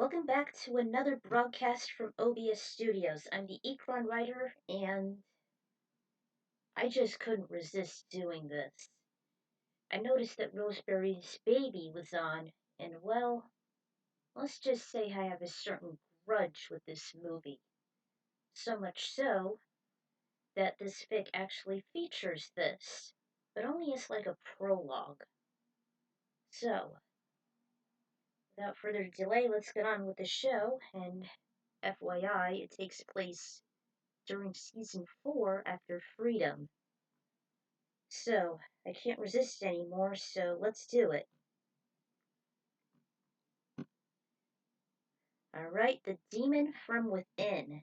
Welcome back to another broadcast from OBS Studios. I'm the Ecron writer, and I just couldn't resist doing this. I noticed that Roseberry's baby was on, and well, let's just say I have a certain grudge with this movie. So much so that this fic actually features this, but only as like a prologue. So, without further delay, let's get on with the show, and FYI, it takes place during season 4 after Freedom. So, I can't resist anymore, so let's do it. Alright, The Demon from Within.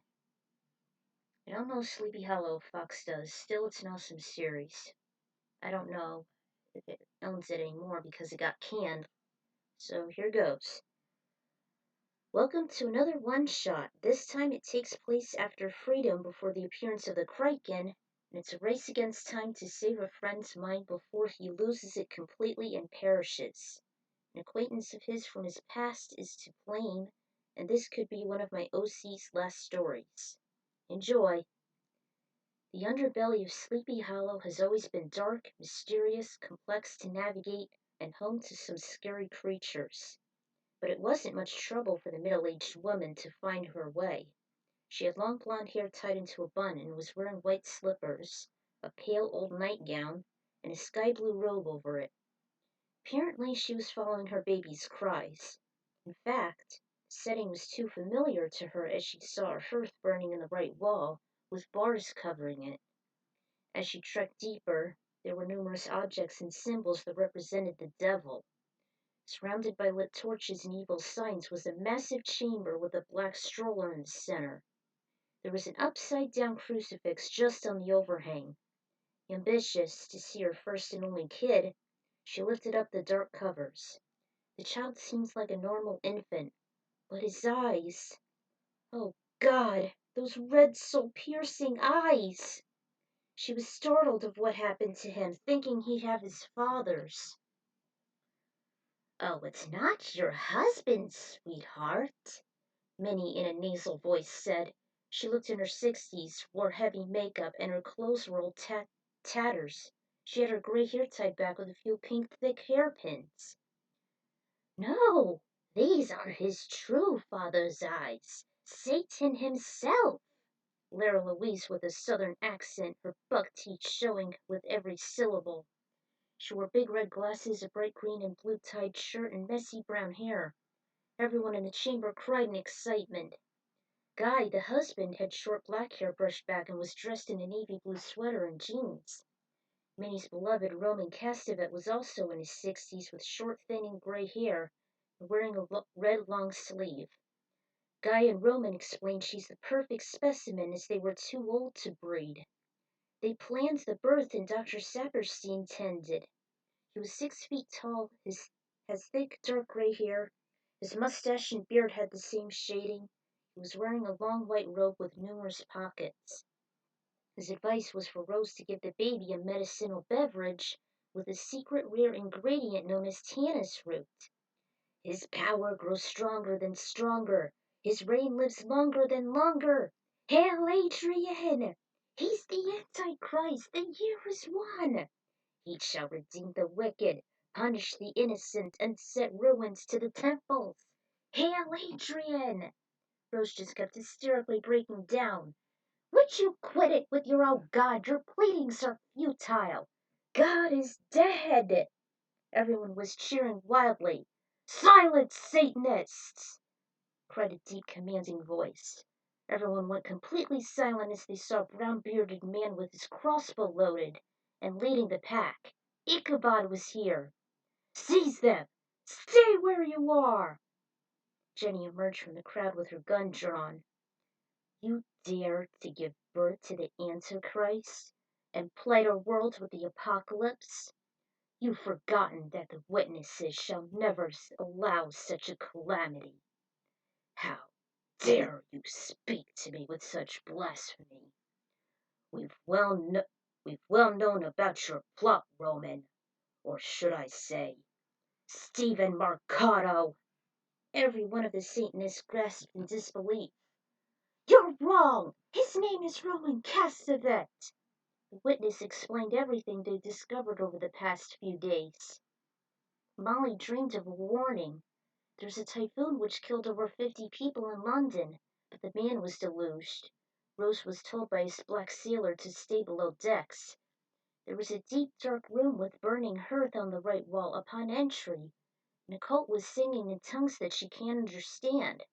I don't know Sleepy Hollow Fox does. Still, it's an awesome series. I don't know if it owns it anymore because it got canned. So, here goes. Welcome to another one-shot. This time it takes place after Freedom before the appearance of the Kraken, and it's a race against time to save a friend's mind before he loses it completely and perishes. An acquaintance of his from his past is to blame, and this could be one of my OC's last stories. Enjoy! The underbelly of Sleepy Hollow has always been dark, mysterious, complex to navigate, and home to some scary creatures. But it wasn't much trouble for the middle-aged woman to find her way. She had long blonde hair tied into a bun and was wearing white slippers, a pale old nightgown, and a sky-blue robe over it. Apparently she was following her baby's cries. In fact, the setting was too familiar to her as she saw a hearth burning in the right wall, with bars covering it. As she trekked deeper, there were numerous objects and symbols that represented the devil. Surrounded by lit torches and evil signs was a massive chamber with a black stroller in the center. There was an upside-down crucifix just on the overhang. Ambitious to see her first and only kid, she lifted up the dark covers. The child seems like a normal infant, but his eyes... Oh God, those red soul-piercing eyes! She was startled of what happened to him, thinking he'd have his father's. "Oh, it's not your husband, sweetheart," Minnie in a nasal voice said. She looked in her 60s, wore heavy makeup, and her clothes were old tatters. She had her gray hair tied back with a few pink thick hairpins. "No, these are his true father's eyes, Satan himself," Lara Louise with a southern accent, her buck teeth showing with every syllable. She wore big red glasses, a bright green and blue tied shirt, and messy brown hair. Everyone in the chamber cried in excitement. Guy, the husband, had short black hair brushed back and was dressed in a navy blue sweater and jeans. Minnie's beloved Roman Castevet was also in his 60s with short, thinning gray hair and wearing a red long sleeve. Guy and Roman explained she's the perfect specimen as they were too old to breed. They planned the birth and Dr. Saperstein tended. He was 6 feet tall, has thick, dark gray hair. His mustache and beard had the same shading. He was wearing a long white robe with numerous pockets. His advice was for Rose to give the baby a medicinal beverage with a secret rare ingredient known as tannis root. His power grows stronger than stronger. His reign lives longer than longer. Hail Adrian! He's the Antichrist. The year is won. He shall redeem the wicked, punish the innocent, and set ruins to the temples. Hail Adrian! Rose just kept hysterically breaking down. Would you quit it with your "oh God, your pleadings are futile"? God is dead! Everyone was cheering wildly. "Silence, Satanists!" cried a deep, commanding voice. Everyone went completely silent as they saw a brown-bearded man with his crossbow loaded and leading the pack. Ichabod was here. "Seize them! Stay where you are!" Jenny emerged from the crowd with her gun drawn. "You dare to give birth to the Antichrist and plague our world with the apocalypse? You've forgotten that the witnesses shall never allow such a calamity. How dare you speak to me with such blasphemy? We've well known about your plot, Roman, or should I say, Stephen Marcato." Every one of the Satanists grasped in disbelief. "You're wrong! His name is Roman Castevet!" The witness explained everything they discovered over the past few days. Molly dreamed of a warning. There's a typhoon which killed over 50 people in London, but the man was deluged. Rose was told by his black sailor to stay below decks. There was a deep, dark room with burning hearth on the right wall upon entry. Nicole was singing in tongues that she can't understand.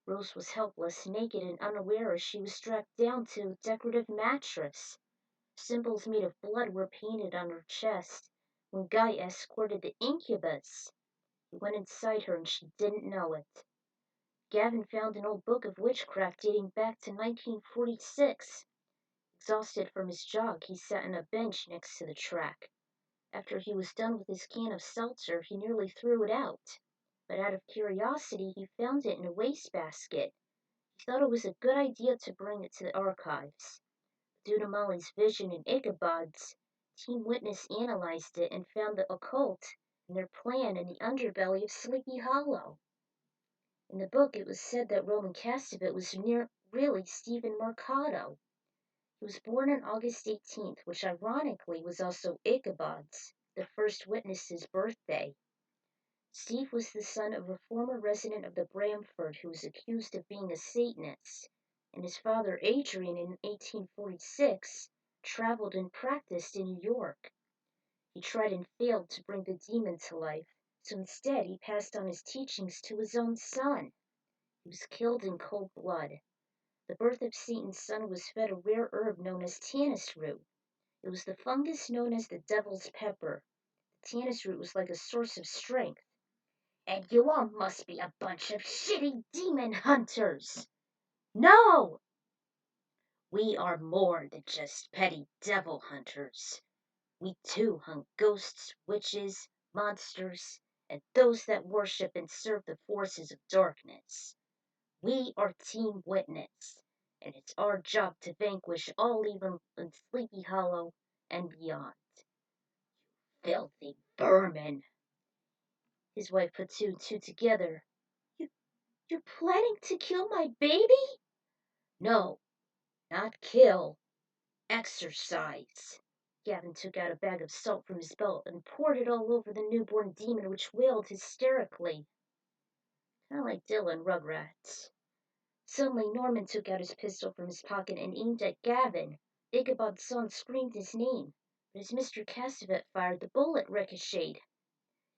Rose was helpless, naked, and unaware as she was strapped down to a decorative mattress. Symbols made of blood were painted on her chest when Guy escorted the incubus. He went inside her and she didn't know it. Gavin found an old book of witchcraft dating back to 1946. Exhausted from his jog, he sat on a bench next to the track. After he was done with his can of seltzer, he nearly threw it out. But out of curiosity, he found it in a wastebasket. He thought it was a good idea to bring it to the archives. Due to Molly's vision and Ichabod's, Team Witness analyzed it and found the occult and their plan in the underbelly of Sleepy Hollow. In the book, it was said that Roman Castevet was really Stephen Mercado. He was born on August 18th, which ironically was also Ichabod's, the first witness's birthday. Steve was the son of a former resident of the Bramford who was accused of being a Satanist, and his father Adrian in 1846 traveled and practiced in New York. He tried and failed to bring the demon to life, so instead he passed on his teachings to his own son. He was killed in cold blood. The birth of Satan's son was fed a rare herb known as tannis root. It was the fungus known as the devil's pepper. The tannis root was like a source of strength. "And you all must be a bunch of shitty demon hunters." "No! We are more than just petty devil hunters. We too hunt ghosts, witches, monsters, and those that worship and serve the forces of darkness. We are Team Witness, and it's our job to vanquish all evil in Sleepy Hollow and beyond." "Filthy vermin." His wife put two and two together. "You, you're planning to kill my baby?" "No, not kill. Exercise." Gavin took out a bag of salt from his belt and poured it all over the newborn demon, which wailed hysterically. Kind of like Dylan Rugrats. Suddenly Norman took out his pistol from his pocket and aimed at Gavin. Ichabod's son screamed his name, but as Mr. Castevet fired, the bullet ricocheted.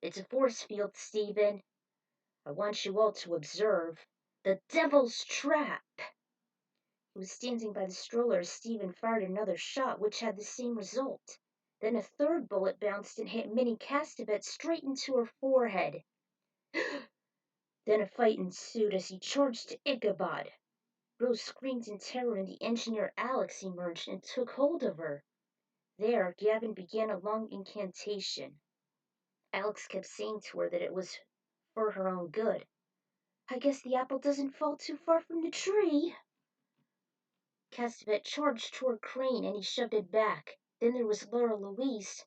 "It's a force field, Stephen. I want you all to observe. The devil's trap." He was standing by the stroller as Stephen fired another shot, which had the same result. Then a third bullet bounced and hit Minnie Castevet straight into her forehead. Then a fight ensued as he charged Ichabod. Rose screamed in terror and the engineer Alex emerged and took hold of her. There, Gavin began a long incantation. Alex kept saying to her that it was for her own good. "I guess the apple doesn't fall too far from the tree." Castevet charged toward Crane and he shoved it back. Then there was Laura Louise,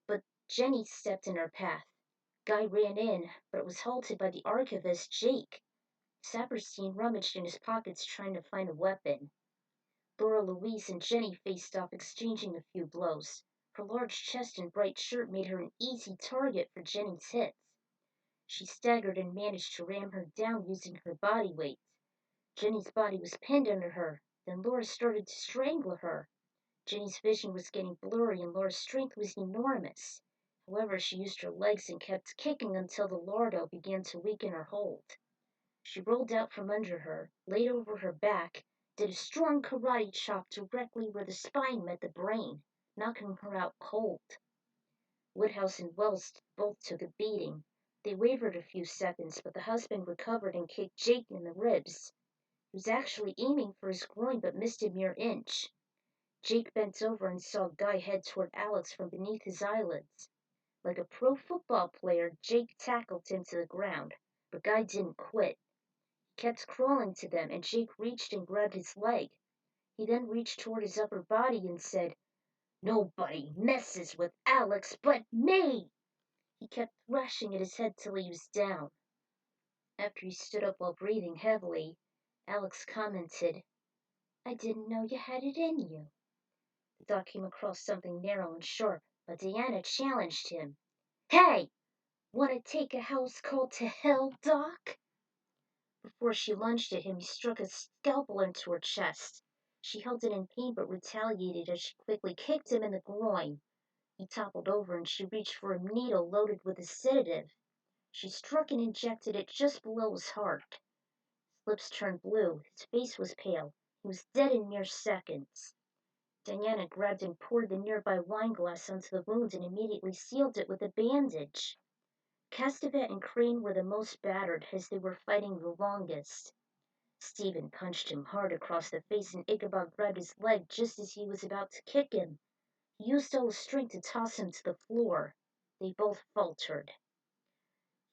but Jenny stepped in her path. Guy ran in, but was halted by the archivist, Jake. Saperstein rummaged in his pockets trying to find a weapon. Laura Louise and Jenny faced off, exchanging a few blows. Her large chest and bright shirt made her an easy target for Jenny's hits. She staggered and managed to ram her down using her body weight. Jenny's body was pinned under her. Then Laura started to strangle her. Jenny's vision was getting blurry and Laura's strength was enormous. However, she used her legs and kept kicking until the lardo began to weaken her hold. She rolled out from under her, laid over her back, did a strong karate chop directly where the spine met the brain, knocking her out cold. Woodhouse and Wells both took a beating. They wavered a few seconds, but the husband recovered and kicked Jake in the ribs. He was actually aiming for his groin but missed a mere inch. Jake bent over and saw Guy head toward Alex from beneath his eyelids. Like a pro football player, Jake tackled him to the ground, but Guy didn't quit. He kept crawling to them, and Jake reached and grabbed his leg. He then reached toward his upper body and said, "Nobody messes with Alex but me!" He kept thrashing at his head till he was down. After he stood up while breathing heavily, Alex commented, "I didn't know you had it in you." The dog came across something narrow and sharp, but Diana challenged him. "Hey! Wanna take a house call to hell, Doc?" Before she lunged at him, he struck a scalpel into her chest. She held it in pain but retaliated as she quickly kicked him in the groin. He toppled over and she reached for a needle loaded with a sedative. She struck and injected it just below his heart. His lips turned blue, his face was pale. He was dead in mere seconds. Diana grabbed and poured the nearby wine glass onto the wound and immediately sealed it with a bandage. Castevet and Crane were the most battered as they were fighting the longest. Stephen punched him hard across the face and Ichabod grabbed his leg just as he was about to kick him. He used all his strength to toss him to the floor. They both faltered.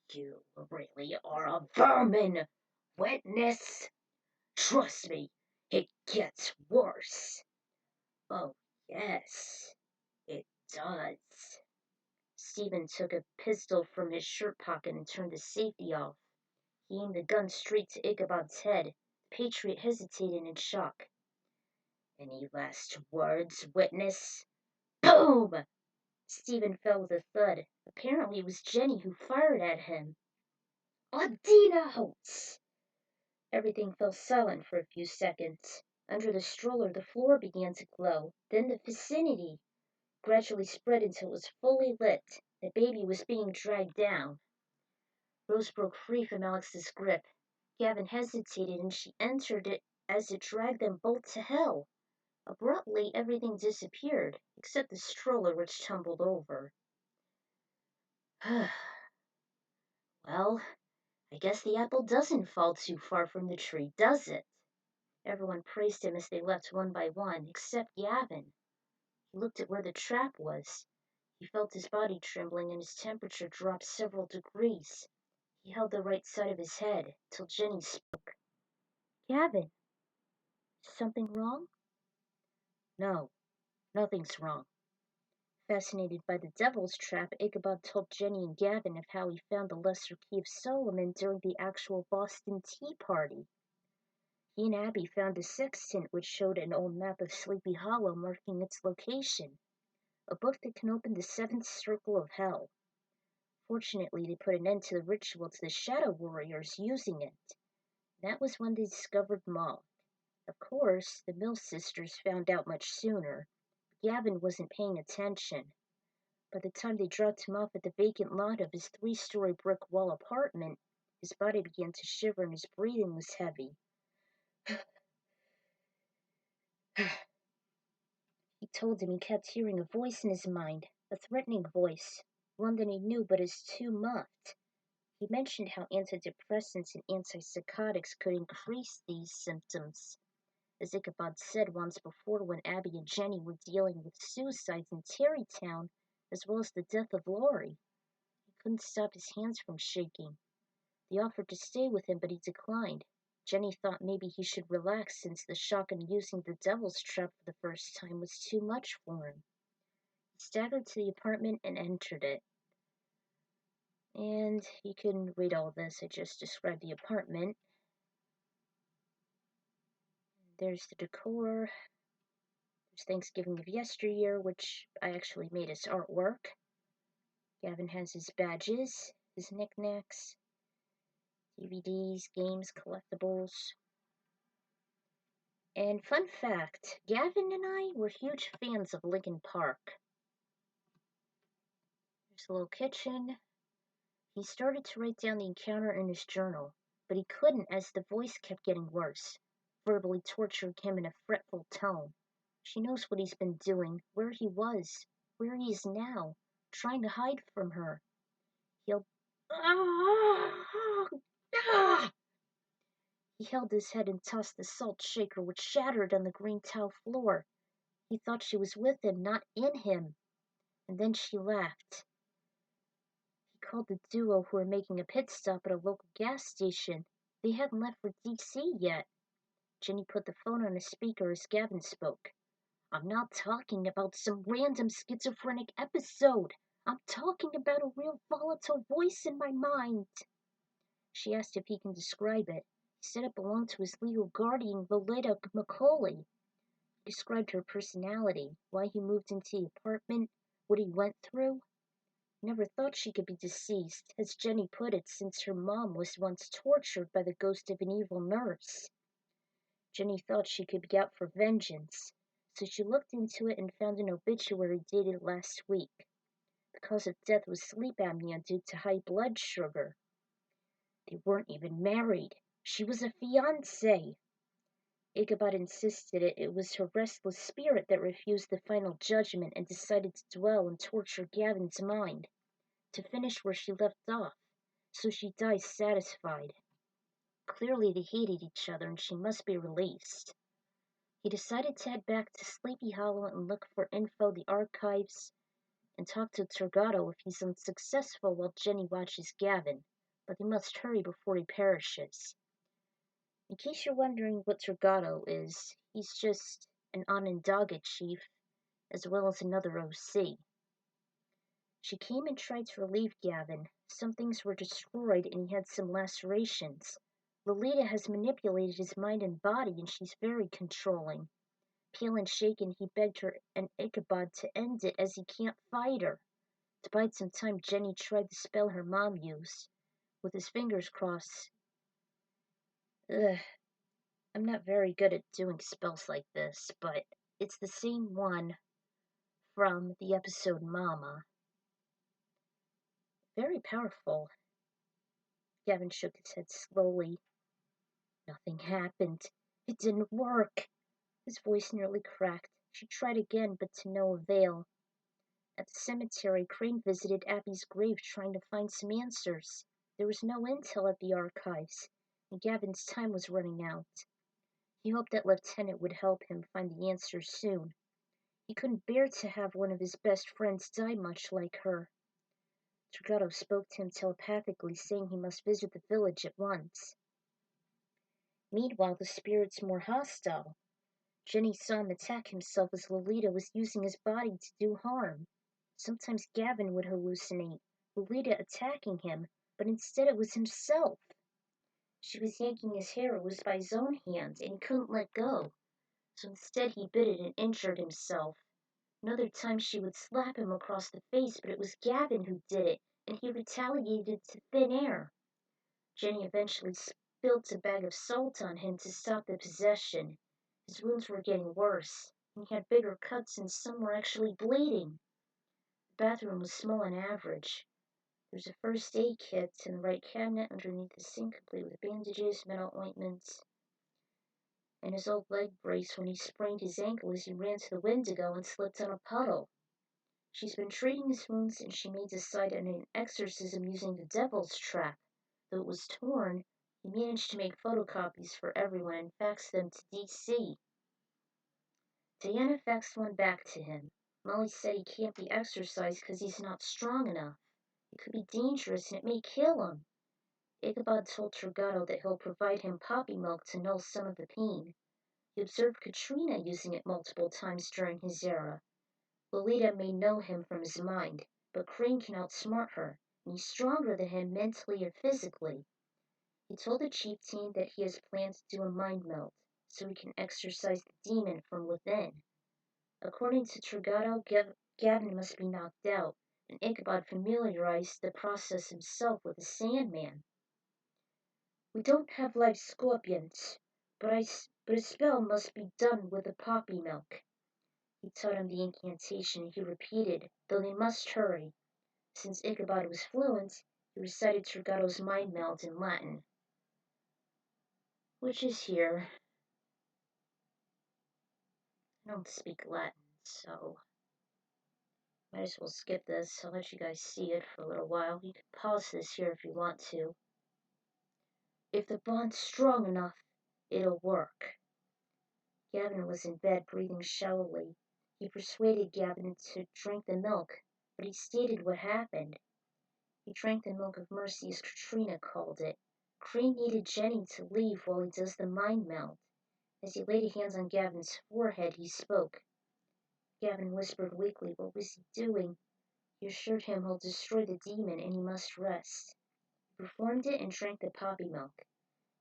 "You really are a vermin, witness. Trust me, it gets worse." "Oh, yes, it does." Stephen took a pistol from his shirt pocket and turned the safety off. He aimed the gun straight to Ichabod's head. The Patriot hesitated in shock. "Any last words, witness?" Boom! Stephen fell with a thud. Apparently it was Jenny who fired at him. "Adina!" Everything fell silent for a few seconds. Under the stroller, the floor began to glow. Then the vicinity gradually spread until it was fully lit. The baby was being dragged down. Rose broke free from Alex's grip. Gavin hesitated and she entered it as it dragged them both to hell. Abruptly, everything disappeared, except the stroller which tumbled over. "Well, I guess the apple doesn't fall too far from the tree, does it?" Everyone praised him as they left one by one, except Gavin. He looked at where the trap was. He felt his body trembling and his temperature dropped several degrees. He held the right side of his head till Jenny spoke. "Gavin, is something wrong?" "No, nothing's wrong." Fascinated by the devil's trap, Ichabod told Jenny and Gavin of how he found the Lesser Key of Solomon during the actual Boston Tea Party. He and Abby found a sextant which showed an old map of Sleepy Hollow marking its location, a book that can open the seventh circle of hell. Fortunately, they put an end to the ritual to the Shadow Warriors using it. That was when they discovered Maud. Of course, the Mill sisters found out much sooner. Gavin wasn't paying attention. By the time they dropped him off at the vacant lot of his 3-story brick wall apartment, his body began to shiver and his breathing was heavy. He told him he kept hearing a voice in his mind, a threatening voice, one that he knew but is too muffed. He mentioned how antidepressants and antipsychotics could increase these symptoms. As Ichabod said once before when Abby and Jenny were dealing with suicides in Terrytown, as well as the death of Laurie. He couldn't stop his hands from shaking. They offered to stay with him, but he declined. Jenny thought maybe he should relax since the shock in using the devil's trap for the first time was too much for him. He staggered to the apartment and entered it. And you can read all this. I just described the apartment. There's the decor. There's Thanksgiving of yesteryear, which I actually made as artwork. Gavin has his badges, his knickknacks, DVDs, games, collectibles. And fun fact, Gavin and I were huge fans of Linkin Park. There's a little kitchen. He started to write down the encounter in his journal, but he couldn't as the voice kept getting worse, verbally torturing him in a fretful tone. She knows what he's been doing, where he was, where he is now, trying to hide from her. He'll... He held his head and tossed the salt shaker, which shattered on the green tile floor. He thought she was with him, not in him. And then she laughed. He called the duo who were making a pit stop at a local gas station. They hadn't left for D.C. yet. Jenny put the phone on a speaker as Gavin spoke. "I'm not talking about some random schizophrenic episode. I'm talking about a real volatile voice in my mind." She asked if he can describe it. He said it belonged to his legal guardian, Lolita Macaulay. He described her personality, why he moved into the apartment, what he went through. Never thought she could be deceased, as Jenny put it, since her mom was once tortured by the ghost of an evil nurse. Jenny thought she could be out for vengeance, so she looked into it and found an obituary dated last week. The cause of death was sleep apnea due to high blood sugar. They weren't even married. She was a fiancée. Ichabod insisted it was her restless spirit that refused the final judgment and decided to dwell and torture Gavin's mind, to finish where she left off, so she dies satisfied. Clearly they hated each other and she must be released. He decided to head back to Sleepy Hollow and look for info, the archives, and talk to Torgado if he's unsuccessful while Jenny watches Gavin, but he must hurry before he perishes. In case you're wondering what Torgado is, he's just an Onondaga chief, as well as another OC. She came and tried to relieve Gavin. Some things were destroyed and he had some lacerations. Lolita has manipulated his mind and body and she's very controlling. Pale and shaken, he begged her and Ichabod to end it as he can't fight her. To bide some time, Jenny tried the spell her mom used. With his fingers crossed. Ugh, I'm not very good at doing spells like this, but it's the same one from the episode Mama. Very powerful. Gavin shook his head slowly. Nothing happened. It didn't work. His voice nearly cracked. She tried again, but to no avail. At the cemetery, Crane visited Abby's grave trying to find some answers. There was no intel at the archives, and Gavin's time was running out. He hoped that Lieutenant would help him find the answers soon. He couldn't bear to have one of his best friends die much like her. Torgado spoke to him telepathically, saying he must visit the village at once. Meanwhile, the spirit's more hostile. Jenny saw him attack himself as Lolita was using his body to do harm. Sometimes Gavin would hallucinate, Lolita attacking him, but instead it was himself. She was yanking his hair, it was by his own hand, and he couldn't let go. So instead he bit it and injured himself. Another time she would slap him across the face, but it was Gavin who did it, and he retaliated to thin air. Jenny eventually spilled a bag of salt on him to stop the possession. His wounds were getting worse, and he had bigger cuts and some were actually bleeding. The bathroom was small and average. There was a first aid kit in the right cabinet underneath the sink, complete with bandages, metal ointments, and his old leg brace when he sprained his ankle as he ran to the Wendigo and slipped on a puddle. She's been treating his wounds and she may decide on an exorcism using the devil's trap. Though it was torn, he managed to make photocopies for everyone and faxed them to D.C. Diana faxed one back to him. Molly said he can't be exorcised because he's not strong enough. It could be dangerous and it may kill him. Ichabod told Torgado that he'll provide him poppy milk to null some of the pain. He observed Katrina using it multiple times during his era. Lolita may know him from his mind, but Crane can outsmart her, and he's stronger than him mentally or physically. He told the chieftain that he has planned to do a mind melt, so he can exorcise the demon from within. According to Torgado, Gavin must be knocked out, and Ichabod familiarized the process himself with the Sandman. We don't have live scorpions, but a spell must be done with the poppy milk. He taught him the incantation he repeated, though they must hurry. Since Ichabod was fluent, he recited Torgado's mind melt in Latin. Which is here. I don't speak Latin, so might as well skip this. I'll let you guys see it for a little while. You can pause this here if you want to. If the bond's strong enough, it'll work. Gavin was in bed, breathing shallowly. He persuaded Gavin to drink the milk, but he stated what happened. He drank the milk of mercy as Katrina called it. Crane needed Jenny to leave while he does the mind melt. As he laid hands on Gavin's forehead, he spoke. Gavin whispered weakly, what was he doing? He assured him he'll destroy the demon and he must rest. He performed it and drank the poppy milk.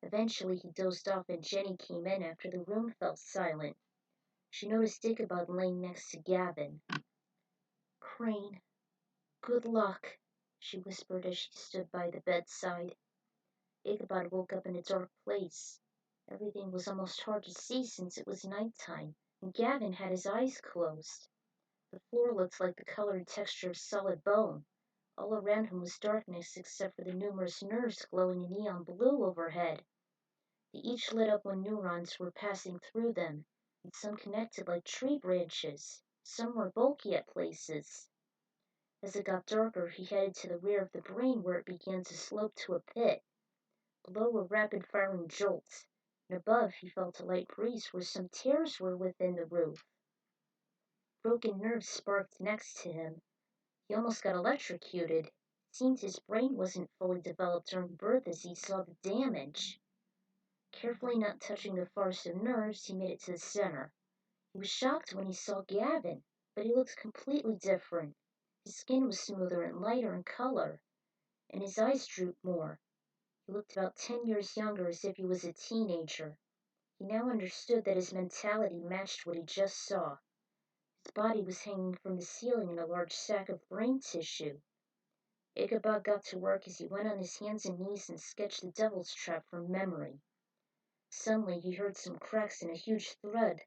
Eventually he dozed off and Jenny came in after the room fell silent. She noticed Ichabod laying next to Gavin. "Crane, good luck," she whispered as she stood by the bedside. Ichabod woke up in a dark place. Everything was almost hard to see since it was nighttime, and Gavin had his eyes closed. The floor looked like the color and texture of solid bone. All around him was darkness except for the numerous nerves glowing in neon blue overhead. They each lit up when neurons were passing through them, and some connected like tree branches. Some were bulky at places. As it got darker, he headed to the rear of the brain where it began to slope to a pit. Below were rapid-firing jolts, and above he felt a light breeze where some tears were within the roof. Broken nerves sparked next to him. He almost got electrocuted. It seemed his brain wasn't fully developed during birth as he saw the damage. Carefully not touching the farthest of nerves, he made it to the center. He was shocked when he saw Gavin, but he looked completely different. His skin was smoother and lighter in color, and his eyes drooped more. He looked about 10 years younger, as if he was a teenager. He now understood that his mentality matched what he just saw. His body was hanging from the ceiling in a large sack of brain tissue. Ichabod got to work as he went on his hands and knees and sketched the devil's trap from memory. Suddenly he heard some cracks and a huge thud,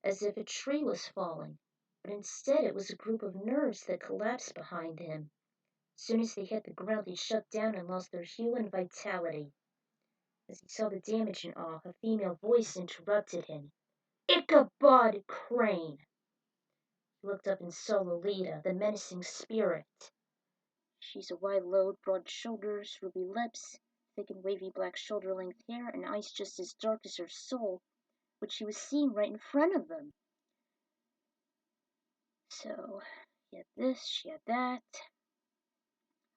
as if a tree was falling, but instead it was a group of nerves that collapsed behind him. As soon as they hit the ground, they shut down and lost their hue and vitality. As he saw the damage in awe, a female voice interrupted him. "Ichabod Crane!" He looked up and saw Lolita, the menacing spirit. She's a wide-load, broad shoulders, ruby lips, thick and wavy black shoulder-length hair, and eyes just as dark as her soul, which he was seeing right in front of him. So, he had this, she had that.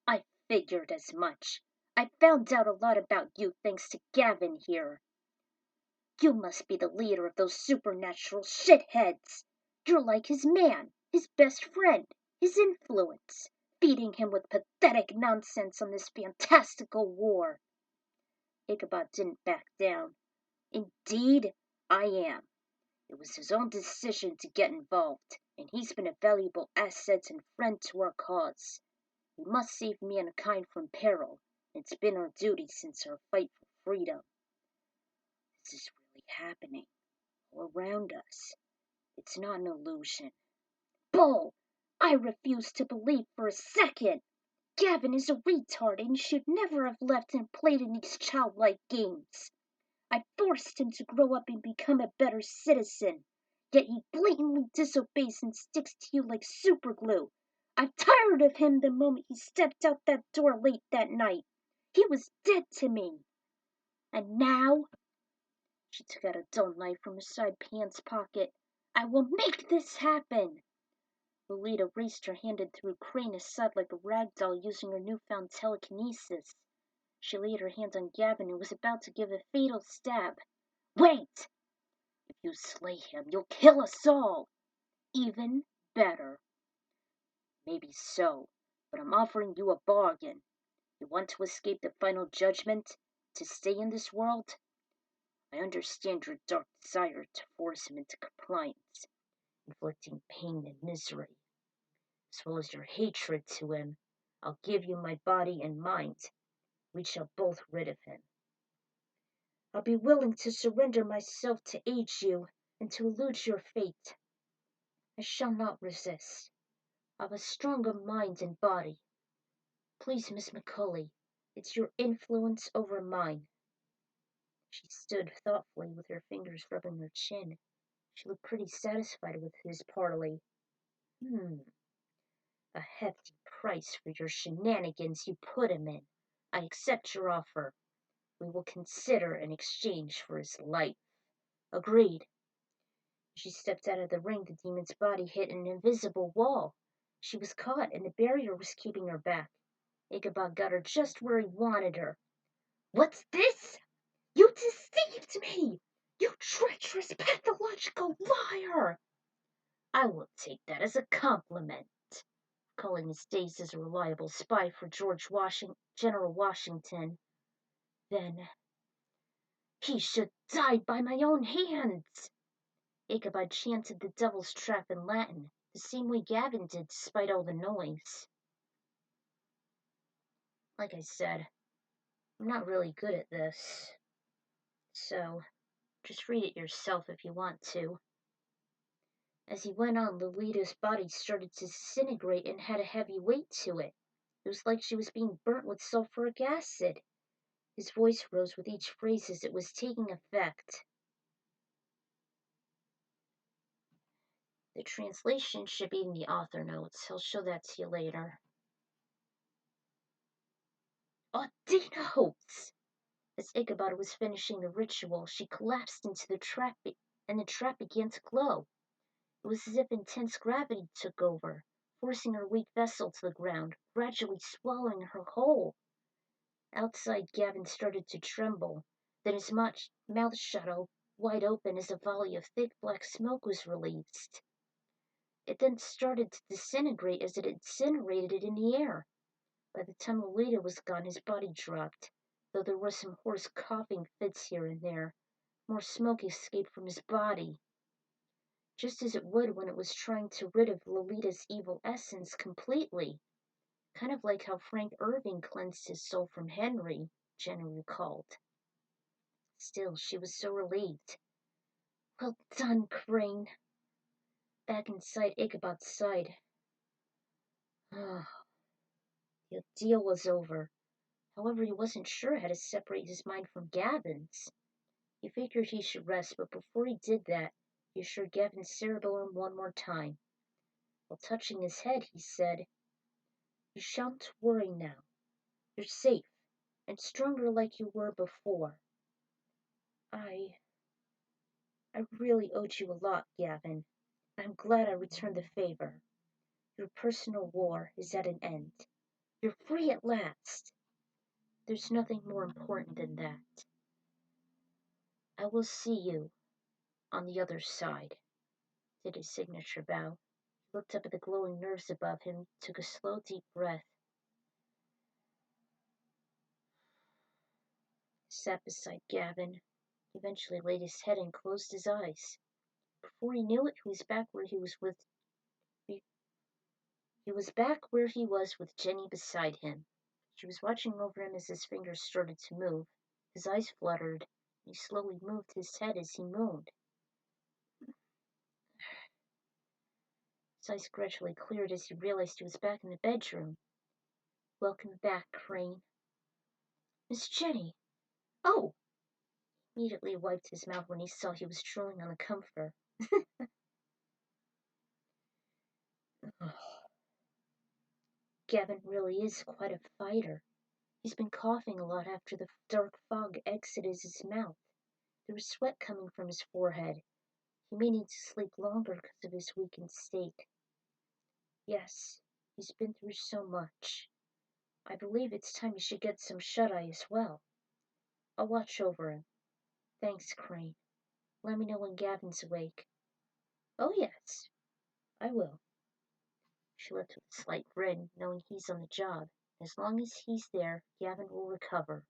"I figured as much. I found out a lot about you thanks to Gavin here. You must be the leader of those supernatural shitheads. You're like his man, his best friend, his influence, feeding him with pathetic nonsense on this fantastical war." Ichabod didn't back down. "Indeed, I am. It was his own decision to get involved, and he's been a valuable asset and friend to our cause. He must save mankind from peril, and it's been our duty since our fight for freedom. This is really happening, all around us. It's not an illusion. Bull! I refuse to believe for a second. Gavin is a retard and should never have left and played in these childlike games. I forced him to grow up and become a better citizen, yet he blatantly disobeys and sticks to you like superglue. I'm tired of him the moment he stepped out that door late that night. He was dead to me. And now," she took out a dull knife from her side pants pocket, "I will make this happen." Lolita raised her hand and threw Crane aside like a rag doll using her newfound telekinesis. She laid her hand on Gavin and was about to give a fatal stab. "Wait! If you slay him, you'll kill us all. Even better." "Maybe so, but I'm offering you a bargain. You want to escape the final judgment? To stay in this world? I understand your dark desire to force him into compliance, inflicting pain and misery, as well as your hatred to him. I'll give you my body and mind. We shall both rid of him. I'll be willing to surrender myself to aid you and to elude your fate. I shall not resist. I've a stronger mind and body. Please, Miss McCully, it's your influence over mine." She stood thoughtfully with her fingers rubbing her chin. She looked pretty satisfied with his parley. A hefty price for your shenanigans you put him in. I accept your offer. We will consider an exchange for his life." "Agreed." She stepped out of the ring. The demon's body hit an invisible wall. She was caught, and the barrier was keeping her back. Ichabod got her just where he wanted her. "What's this? You deceived me! You treacherous, pathological liar!" "I will take that as a compliment." calling his days as a reliable spy for General Washington. Then, he should die by my own hands! Ichabod chanted the devil's trap in Latin, the same way Gavin did despite all the noise. Like I said, I'm not really good at this, so just read it yourself if you want to. As he went on, Lolita's body started to disintegrate and had a heavy weight to it. It was like she was being burnt with sulfuric acid. His voice rose with each phrase as it was taking effect. The translation should be in the author notes. I'll show that to you later. Dinos! As Ichabod was finishing the ritual, she collapsed into the trap and the trap began to glow. It was as if intense gravity took over, forcing her weak vessel to the ground, gradually swallowing her whole. Outside, Gavin started to tremble. Then his mouth shut wide open as a volley of thick black smoke was released. It then started to disintegrate as it incinerated in the air. By the time Lolita was gone, his body dropped, though there were some hoarse coughing fits here and there. More smoke escaped from his body, just as it would when it was trying to rid of Lolita's evil essence completely. Kind of like how Frank Irving cleansed his soul from Henry, Jenny recalled. Still, she was so relieved. Well done, Crane. Back inside Ichabod's side. The deal was over. However, he wasn't sure how to separate his mind from Gavin's. He figured he should rest, but before he did that, he assured Gavin's cerebellum one more time. While touching his head, he said, "You shan't worry now. You're safe, and stronger like you were before. I really owed you a lot, Gavin. I'm glad I returned the favor. Your personal war is at an end. You're free at last. There's nothing more important than that. I will see you on the other side." Did his signature bow. He looked up at the glowing nerves above him, took a slow, deep breath. Sat beside Gavin. He eventually laid his head and closed his eyes. Before he knew it, he was back where he was with Jenny beside him. She was watching over him as his fingers started to move. His eyes fluttered. He slowly moved his head as he moaned. His eyes gradually cleared as he realized he was back in the bedroom. "Welcome back, Crane." "Miss Jenny! Oh!" He immediately wiped his mouth when he saw he was drooling on the comforter. Gavin really is quite a fighter. He's been coughing a lot after the dark fog exited his mouth. There was sweat coming from his forehead. He may need to sleep longer because of his weakened state. Yes, he's been through so much. I believe it's time he should get some shut-eye as well. I'll watch over him. Thanks, Crane. Let me know when Gavin's awake." "Oh, yes, I will." She left with a slight grin, knowing he's on the job. As long as he's there, Gavin will recover.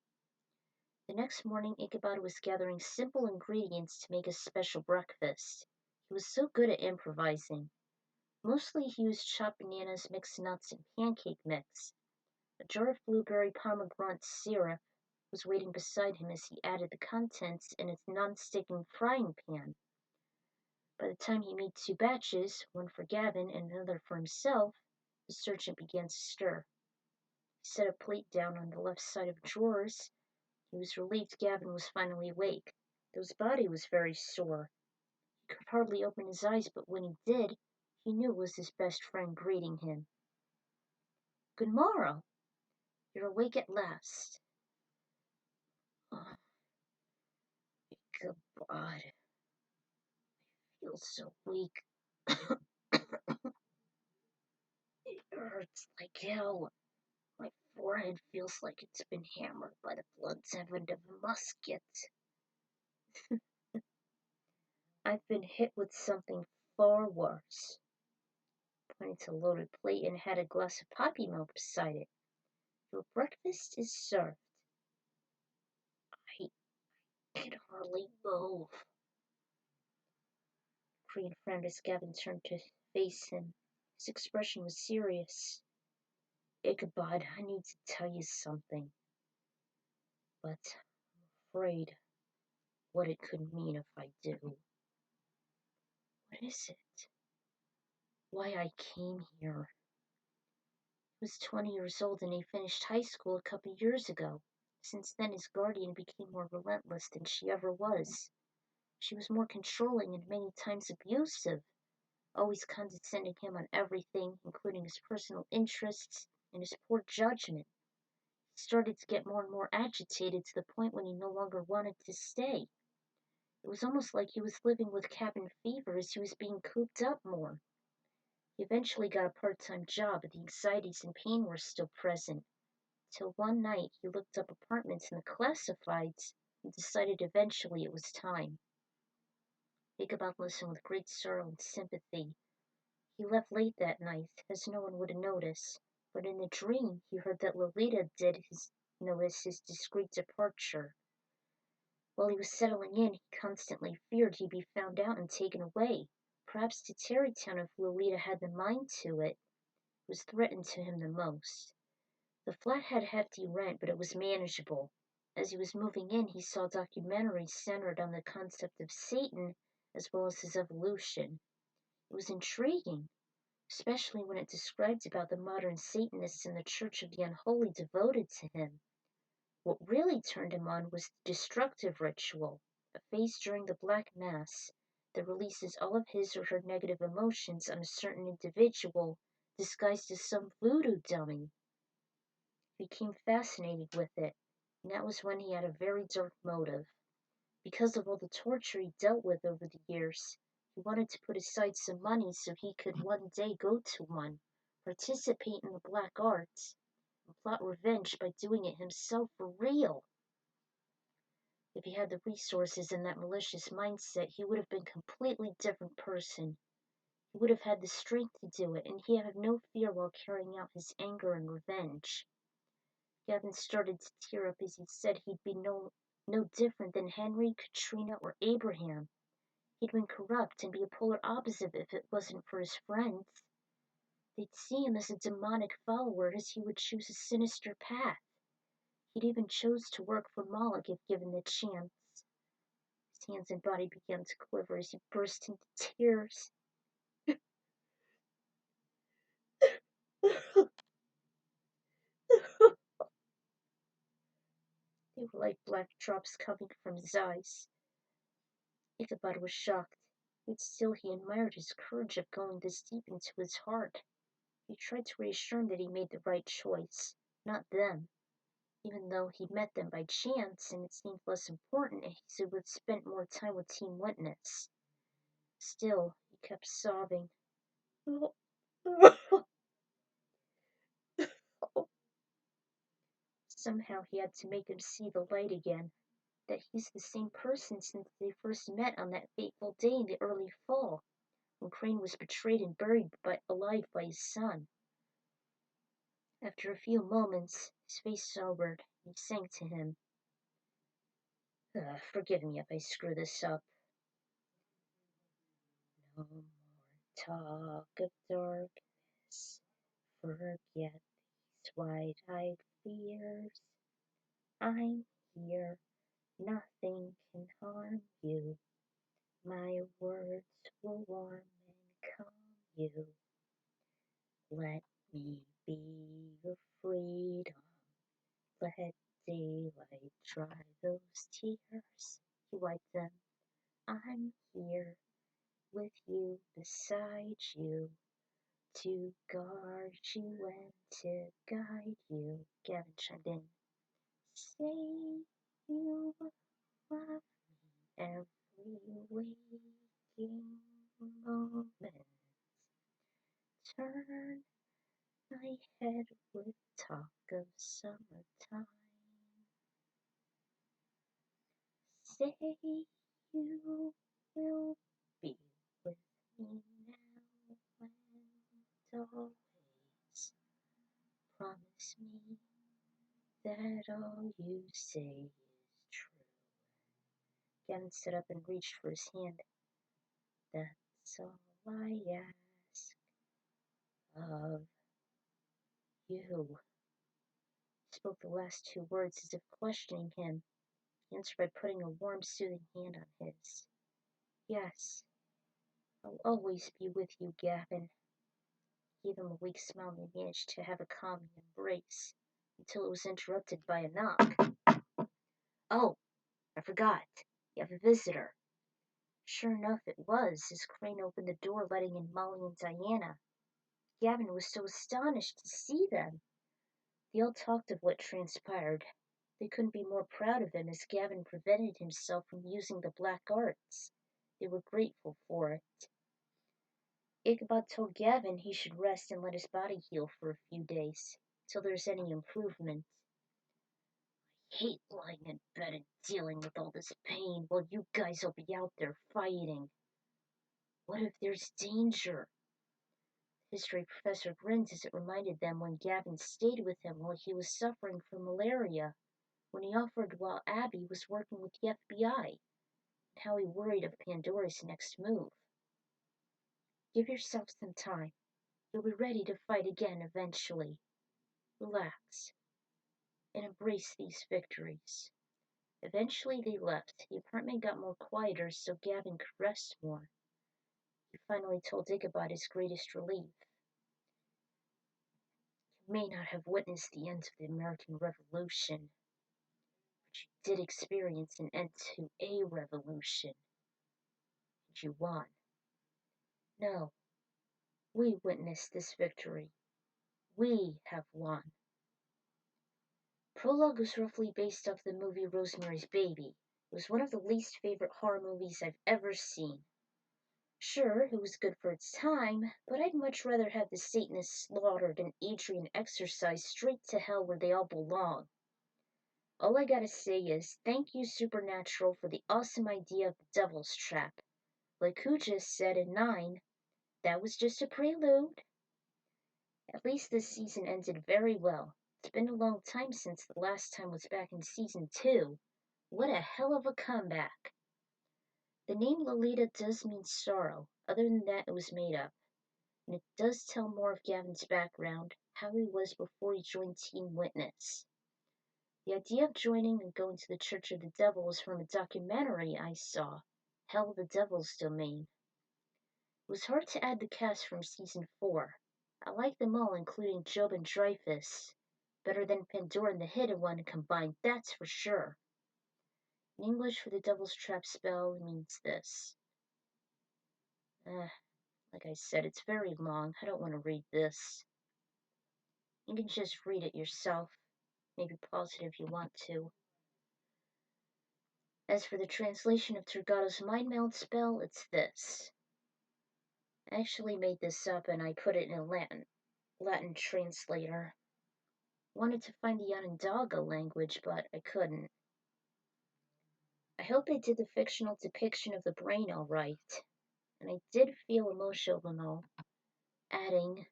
The next morning, Ichabod was gathering simple ingredients to make a special breakfast. He was so good at improvising. Mostly he used chopped bananas, mixed nuts, and pancake mix. A jar of blueberry pomegranate syrup was waiting beside him as he added the contents in a non-sticking frying pan. By the time he made 2 batches, one for Gavin and another for himself, the sergeant began to stir. He set a plate down on the left side of drawers. He was relieved Gavin was finally awake, though his body was very sore. He could hardly open his eyes, but when he did, he knew it was his best friend greeting him. "Good morrow. You're awake at last." "Oh, Ichabod. I feel so weak. It hurts like hell. My forehead feels like it's been hammered by the blunt's end of a musket. I've been hit with something far worse." pointed to a loaded plate and had a glass of poppy milk beside it. Your breakfast is served. I can hardly move. Crane frowned as Gavin turned to face him. His expression was serious. Ichabod, I need to tell you something, but I'm afraid what it could mean if I do. What is it? Why I came here. He was 20 years old and he finished high school a couple years ago. Since then, his guardian became more relentless than she ever was. She was more controlling and many times abusive, always condescending him on everything, including his personal interests and his poor judgment. He started to get more and more agitated to the point when he no longer wanted to stay. It was almost like he was living with cabin fever as he was being cooped up more. He eventually got a part-time job, but the anxieties and pain were still present. Till one night he looked up apartments in the classifieds and decided eventually it was time. Ichabod listened with great sorrow and sympathy. He left late that night, as no one would notice, but in a dream he heard that Lolita did notice his discreet departure. While he was settling in, he constantly feared he'd be found out and taken away, perhaps to Tarrytown if Lolita had the mind to it. It was threatened to him the most. The flat had hefty rent, but it was manageable. As he was moving in, he saw documentaries centered on the concept of Satan as well as his evolution. It was intriguing, especially when it described about the modern Satanists in the Church of the Unholy devoted to him. What really turned him on was the destructive ritual, a phase during the Black Mass that releases all of his or her negative emotions on a certain individual disguised as some voodoo dummy. He became fascinated with it, and that was when he had a very dark motive. Because of all the torture he dealt with over the years, he wanted to put aside some money so he could one day go to one, participate in the black arts, and plot revenge by doing it himself for real. If he had the resources and that malicious mindset, he would have been a completely different person. He would have had the strength to do it, and he'd have no fear while carrying out his anger and revenge. Gavin started to tear up as he said he'd be no different than Henry, Katrina, or Abraham. He'd been corrupt and be a polar opposite if it wasn't for his friends. They'd see him as a demonic follower as he would choose a sinister path. He'd even chose to work for Moloch if given the chance. His hands and body began to quiver as he burst into tears. They were like black drops coming from his eyes. Ichabod was shocked, yet still he admired his courage of going this deep into his heart. He tried to reassure him that he made the right choice, not them, even though he'd met them by chance and it seemed less important as he would spend more time with Team Witness. Still, he kept sobbing. Somehow he had to make him see the light again, that he's the same person since they first met on that fateful day in the early fall, when Crane was betrayed and buried alive by his son. After a few moments, his face sobered, and he sang to him. Forgive me if I screw this up. No more talk of darkness, forget these wide-eyed fears. I'm here, nothing can harm you. My words will warm and calm you. Let me be your freedom. Let daylight dry those tears. He wiped them. I'm here with you, beside you, to guard you and to guide you. Gavin chimed in. Say you love me every waking moment. Turn my head with talk of summertime. Say you will be with me now when always promise me that all you say is true. Gavin stood up and reached for his hand. That's all I ask of you. He spoke the last two words as if questioning him. He answered by putting a warm, soothing hand on his. Yes, I'll always be with you, Gavin. He gave him a weak smile and they managed to have a calming embrace until it was interrupted by a knock. Oh, I forgot. You have a visitor. Sure enough, it was, as Crane opened the door, letting in Molly and Diana. Gavin was so astonished to see them. They all talked of what transpired. They couldn't be more proud of him as Gavin prevented himself from using the black arts. They were grateful for it. Ichabod told Gavin he should rest and let his body heal for a few days, till there's any improvement. I hate lying in bed and dealing with all this pain while you guys will be out there fighting. What if there's danger? The history professor grinned as it reminded them when Gavin stayed with him while he was suffering from malaria, when he offered while Abby was working with the FBI, and how he worried of Pandora's next move. Give yourself some time. You'll be ready to fight again eventually. Relax and embrace these victories. Eventually they left. The apartment got more quieter so Gavin could rest more. He finally told Ichabod his greatest relief. You may not have witnessed the end of the American Revolution, but you did experience an end to a revolution, and you won. No, we witnessed this victory. We have won. Prologue was roughly based off the movie Rosemary's Baby. It was one of the least favorite horror movies I've ever seen. Sure, it was good for its time, but I'd much rather have the Satanists slaughtered and Adrian exorcised straight to hell where they all belong. All I gotta say is, thank you Supernatural for the awesome idea of the Devil's Trap. Like who just said in 9, that was just a prelude. At least this season ended very well. It's been a long time since the last time was back in season 2. What a hell of a comeback. The name Lolita does mean sorrow. Other than that, it was made up. And it does tell more of Gavin's background, how he was before he joined Team Witness. The idea of joining and going to the Church of the Devil was from a documentary I saw, Hell the Devil's Domain. It was hard to add the cast from season 4. I like them all, including Job and Dreyfus. Better than Pandora and the Hidden One combined, that's for sure. In English, for the Devil's Trap spell means this. Like I said, it's very long. I don't want to read this. You can just read it yourself. Maybe pause it if you want to. As for the translation of Turgado's mind meld spell, it's this. I actually made this up and I put it in a Latin translator. Wanted to find the Onondaga language, but I couldn't. I hope they did the fictional depiction of the brain all right, and I did feel emotional adding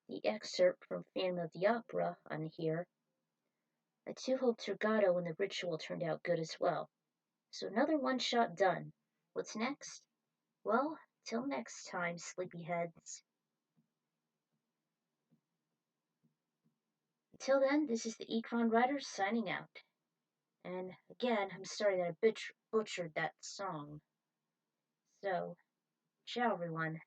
the excerpt from Phantom of the Opera on here. I too hope Turgado and the ritual turned out good as well. So another one-shot done. What's next? Well, till next time, sleepyheads. Until then, this is the Ecron Rider signing out. And again, I'm sorry that I butchered that song. So, ciao everyone.